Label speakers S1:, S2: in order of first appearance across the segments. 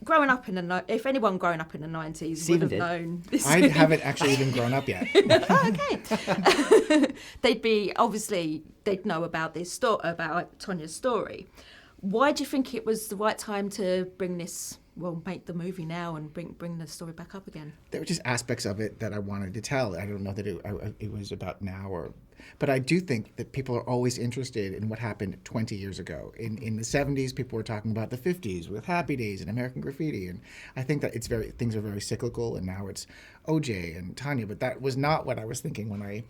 S1: growing up in the if anyone growing up in the 90s would have known this.
S2: I haven't actually even grown up yet.
S1: Okay. they'd know about this about Tonya's story. Why do you think it was the right time to make the movie now and bring the story back up again?
S2: There were just aspects of it that I wanted to tell. I don't know that it was about now but I do think that people are always interested in what happened 20 years ago. In the 70s, people were talking about the 50s with Happy Days and American Graffiti, and I think that things are very cyclical, and now it's OJ and Tonya, but that was not what I was thinking when I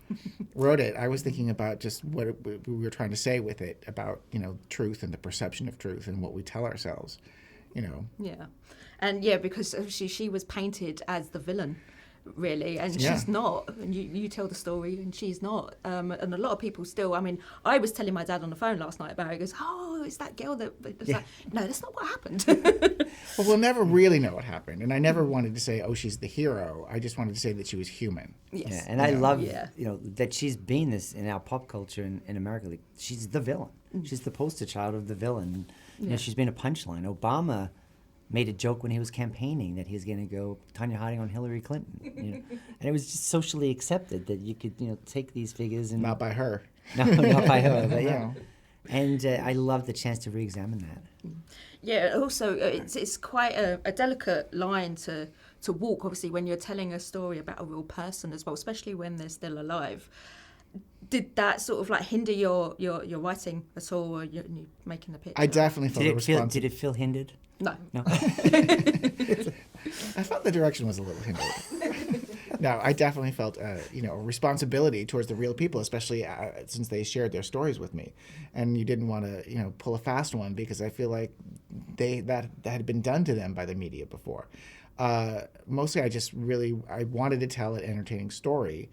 S2: wrote it. I was thinking about just what we were trying to say with it about, truth and the perception of truth and what we tell ourselves,
S1: Yeah. And because she was painted as the villain, really, and she's not. And you tell the story, and she's not. And a lot of people still. I mean, I was telling my dad on the phone last night about it. He goes, "Oh, it's that girl that." Like, no, that's not what happened.
S2: Well, we'll never really know what happened, and I never wanted to say, "Oh, she's the hero." I just wanted to say that she was human.
S1: Yes.
S3: Yeah, and I love that she's been this in our pop culture in America. Like, she's the villain. She's the poster child of the villain. She's been a punchline. Obama made a joke when he was campaigning that he was going to go Tonya Harding on Hillary Clinton, and it was just socially accepted that you could, take these figures and
S2: not by her.
S3: No, not by her, but yeah. And I love the chance to re-examine that.
S1: Yeah. Also, it's quite a delicate line to walk. Obviously, when you're telling a story about a real person as well, especially when they're still alive. Did that sort of hinder your writing at all, or you making the pitch?
S2: I definitely felt
S3: Did it feel hindered?
S1: No.
S2: I felt the direction was a little hindered. No, I definitely felt a responsibility towards the real people, especially since they shared their stories with me, and you didn't want to pull a fast one because I feel like that had been done to them by the media before. Mostly, I wanted to tell an entertaining story.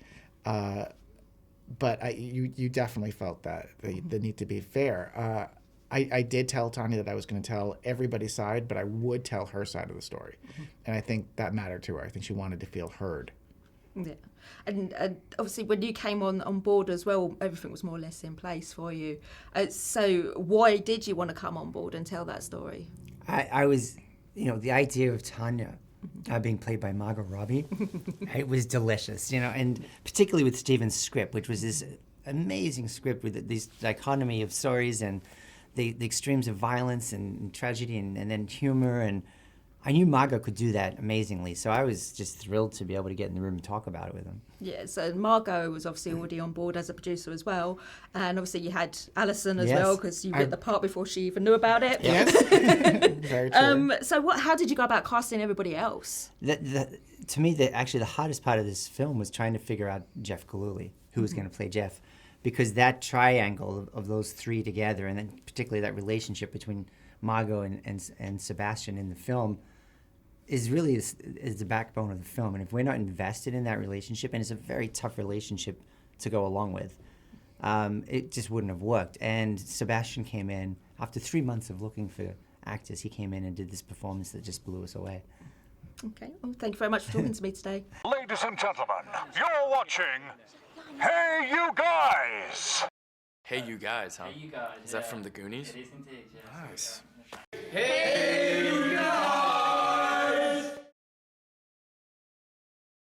S2: But you definitely felt that the need to be fair. I did tell Tonya that I was going to tell everybody's side, but I would tell her side of the story. And I think that mattered to her. I think she wanted to feel heard.
S1: Yeah. And obviously when you came on board as well, everything was more or less in place for you. So why did you want to come on board and tell that story?
S3: I was, the idea of Tonya being played by Margot Robbie, it was delicious, and particularly with Stephen's script, which was this amazing script with this dichotomy of stories and the extremes of violence and tragedy and then humor, and I knew Margot could do that amazingly, so I was just thrilled to be able to get in the room and talk about it with him.
S1: Yeah, so Margot was obviously already on board as a producer as well, and obviously you had Allison as well, because you wrote the part before she even knew about it.
S2: Yes, very true.
S1: So how did you go about casting everybody else?
S3: To me, actually the hardest part of this film was trying to figure out Jeff Gillooly, who was going to play Jeff, because that triangle of those three together, and then particularly that relationship between Margot and Sebastian in the film, is really is the backbone of the film. And if we're not invested in that relationship, and it's a very tough relationship to go along with, it just wouldn't have worked. And Sebastian came in, after 3 months of looking for actors, he came in and did this performance that just blew us away.
S1: Okay, well, thank you very much for talking to me today.
S4: Ladies and gentlemen, you're watching Hey You Guys!
S5: Hey You Guys, huh?
S6: Hey You Guys.
S5: Is that from the Goonies?
S6: It is indeed, yeah.
S5: Nice.
S6: Hey